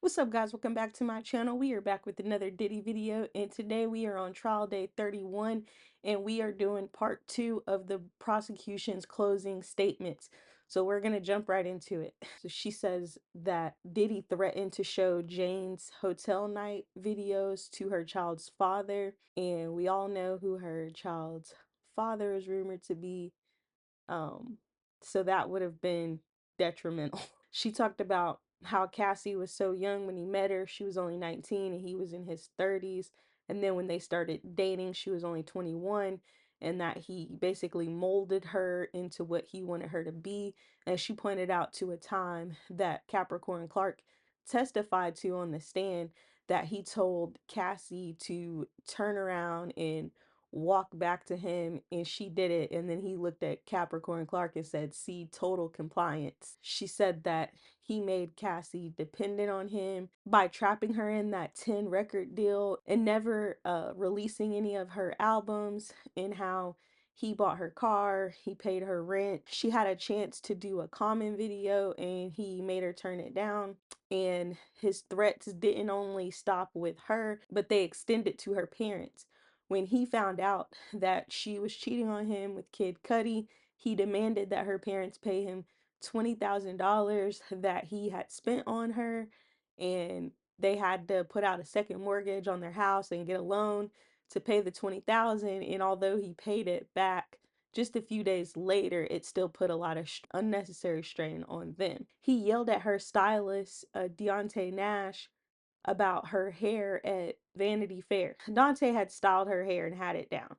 What's up, guys? Welcome back to my channel. We are back with another Diddy video, and today we are on trial day 31, and we are doing part 2 of the prosecution's closing statements. So we're gonna jump right into it. So she says that Diddy threatened to show Jane's hotel night videos to her child's father, and we all know who her child's father is rumored to be. Um, so that would have been detrimental. She talked about how Cassie was so young when he met her. She was only 19 and he was in his 30s. And then when they started dating, she was only 21, and that he basically molded her into what he wanted her to be. And she pointed out to a time that Capricorn Clark testified to on the stand that he told Cassie to turn around and walk back to him, and she did it, and then he looked at Capricorn Clark and said, "See, total compliance." She said that he made Cassie dependent on him by trapping her in that 10 record deal and never releasing any of her albums, and how he bought her car, he paid her rent. She had a chance to do a Common video and he made her turn it down. And his threats didn't only stop with her, but they extended to her parents. When he found out that she was cheating on him with Kid Cudi, he demanded that her parents pay him $20,000 that he had spent on her, and they had to put out a second mortgage on their house and get a loan to pay the 20,000. And although he paid it back just a few days later, it still put a lot of unnecessary strain on them. He yelled at her stylist, Deontay Nash, about her hair at Vanity Fair. Dante had styled her hair and had it down,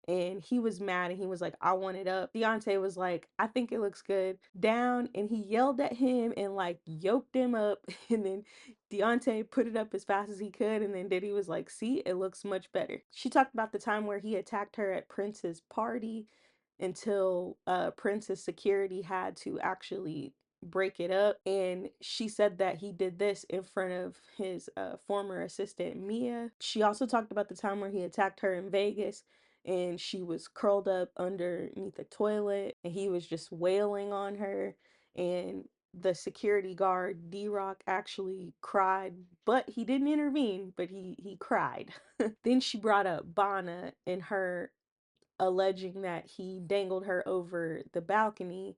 and he was mad and he was like, "I want it up." Deontay was like, "I think it looks good down," and he yelled at him and like yoked him up. And then Deontay put it up as fast as he could, and then Diddy was like, "See, it looks much better." She talked about the time where he attacked her at Prince's party until Prince's security had to actually break it up. And she said that he did this in front of his former assistant Mia. She also talked about the time where he attacked her in Vegas, and she was curled up underneath the toilet and he was just wailing on her, and the security guard D-Rock actually cried, but he didn't intervene, but he cried. Then she brought up Bana and her alleging that he dangled her over the balcony,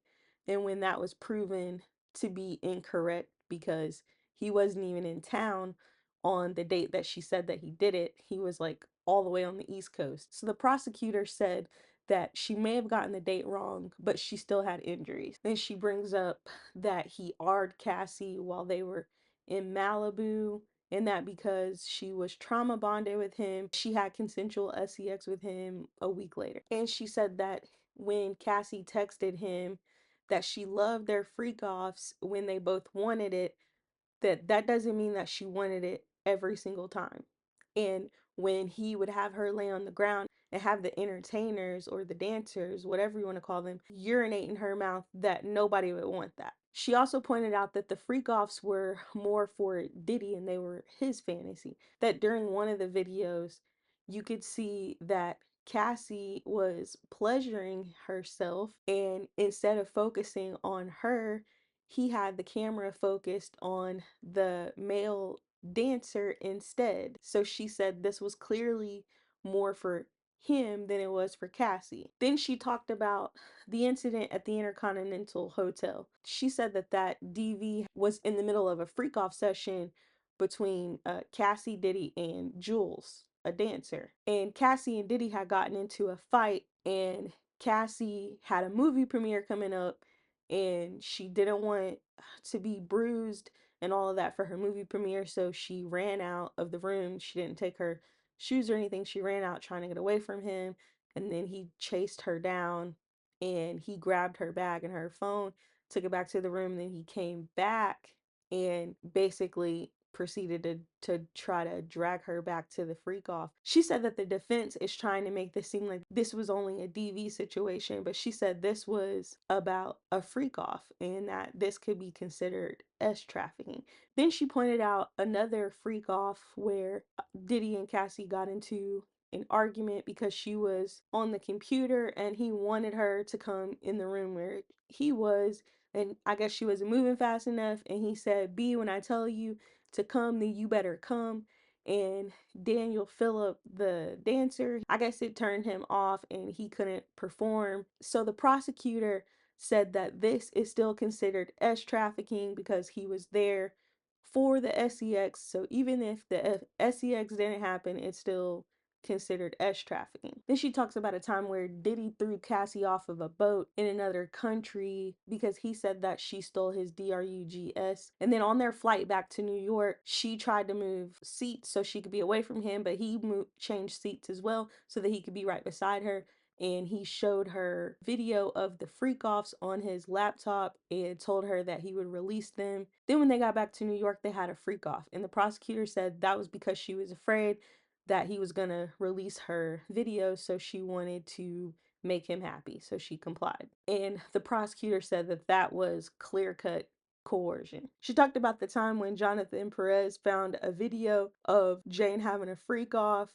and when that was proven to be incorrect because he wasn't even in town on the date that she said that he did it. He was like all the way on the East Coast. So the prosecutor said that she may have gotten the date wrong, but she still had injuries. Then she brings up that he AR'd Cassie while they were in Malibu, and that because she was trauma bonded with him, she had consensual sex with him a week later. And she said that when Cassie texted him that she loved their freak offs when they both wanted it, that doesn't mean that she wanted it every single time. And when he would have her lay on the ground and have the entertainers or the dancers, whatever you want to call them, urinate in her mouth, that nobody would want that. She also pointed out that the freak offs were more for Diddy and they were his fantasy. That during one of the videos, you could see that Cassie was pleasuring herself, and instead of focusing on her, he had the camera focused on the male dancer instead. So she said this was clearly more for him than it was for Cassie. Then she talked about the incident at the Intercontinental Hotel. She said that that DV was in the middle of a freak off session between Cassie, Diddy, and Jules, a dancer. And Cassie and Diddy had gotten into a fight, and Cassie had a movie premiere coming up, and she didn't want to be bruised and all of that for her movie premiere, so she ran out of the room. She didn't take her shoes or anything. She ran out trying to get away from him, and then he chased her down and he grabbed her bag and her phone, took it back to the room, and then he came back and basically proceeded to try to drag her back to the freak off. She said that the defense is trying to make this seem like this was only a DV situation, but she said this was about a freak off and that this could be considered S trafficking. Then she pointed out another freak off where Diddy and Cassie got into an argument because she was on the computer and he wanted her to come in the room where he was, and I guess she wasn't moving fast enough, and he said, "B, when I tell you to come, then you better come. And Daniel Phillip, the dancer, I guess it turned him off and he couldn't perform. So the prosecutor said that this is still considered S trafficking because he was there for the SEX. So even if the SEX didn't happen, it's still considered S trafficking. Then she talks about a time where Diddy threw Cassie off of a boat in another country because he said that she stole his drugs. And then on their flight back to New York, she tried to move seats so she could be away from him, but he changed seats as well so that he could be right beside her. And he showed her video of the freak offs on his laptop and told her that he would release them. Then when they got back to New York, they had a freak off, and the prosecutor said that was because she was afraid that he was gonna release her video, so she wanted to make him happy, so she complied. And the prosecutor said that that was clear-cut coercion. She talked about the time when Jonathan Perez found a video of Jane having a freak off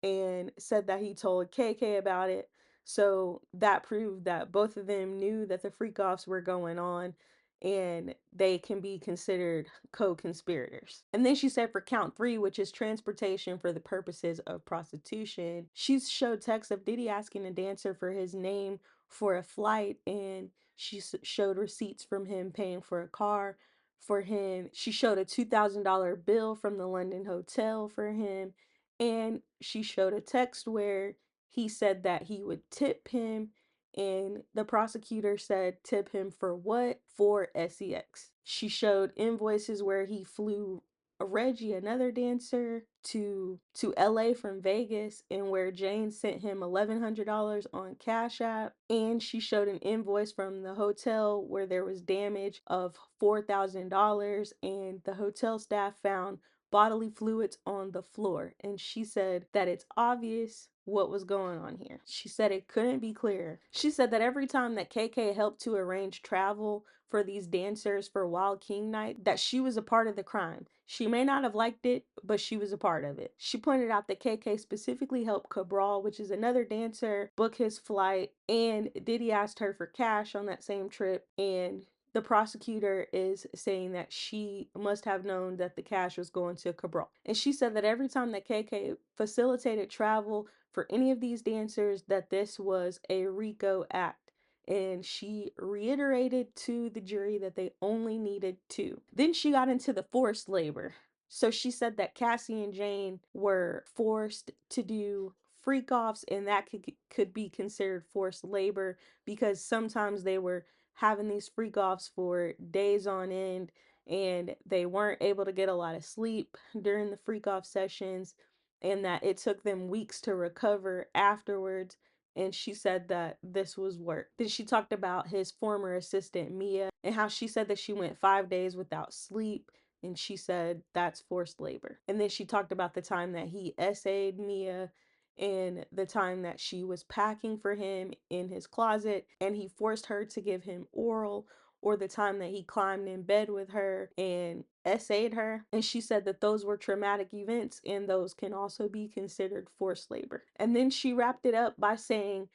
and said that he told KK about it. So that proved that both of them knew that the freak offs were going on and they can be considered co-conspirators. And then she said for count 3, which is transportation for the purposes of prostitution, she showed texts of Diddy asking a dancer for his name for a flight, and she showed receipts from him paying for a car for him. She showed a $2,000 bill from the London hotel for him, and she showed a text where he said that he would tip him, and the prosecutor said, tip him for what? For SEX. She showed invoices where he flew Reggie, another dancer, to LA from Vegas, and where Jane sent him $1,100 on Cash App. And she showed an invoice from the hotel where there was damage of $4,000, and the hotel staff found bodily fluids on the floor. And she said that it's obvious what was going on here. She said it couldn't be clearer. She said that every time that KK helped to arrange travel for these dancers for Wild King Night, that she was a part of the crime. She may not have liked it, but she was a part of it. She pointed out that KK specifically helped Cabral, which is another dancer, book his flight, and Diddy asked her for cash on that same trip, and the prosecutor is saying that she must have known that the cash was going to Cabral. And she said that every time that KK facilitated travel for any of these dancers, that this was a RICO act. And she reiterated to the jury that they only needed 2. Then she got into the forced labor. So she said that Cassie and Jane were forced to do freak offs, and that could be considered forced labor because sometimes they were having these freak offs for days on end and they weren't able to get a lot of sleep during the freak off sessions, and that it took them weeks to recover afterwards. And she said that this was work. Then she talked about his former assistant Mia and how she said that she went 5 days without sleep, and she said that's forced labor. And then she talked about the time that he essayed Mia and the time that she was packing for him in his closet and he forced her to give him oral, or the time that he climbed in bed with her and essayed her. And she said that those were traumatic events and those can also be considered forced labor. And then she wrapped it up by saying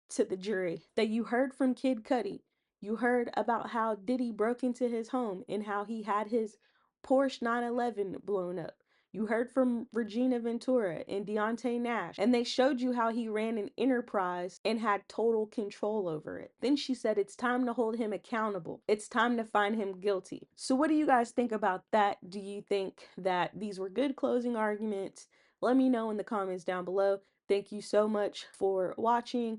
to the jury that you heard from Kid Cudi. You heard about how Diddy broke into his home and how he had his Porsche 911 blown up. You heard from Regina Ventura and Deontay Nash, and they showed you how he ran an enterprise and had total control over it. Then she said it's time to hold him accountable. It's time to find him guilty. So what do you guys think about that? Do you think that these were good closing arguments? Let me know in the comments down below. Thank you so much for watching.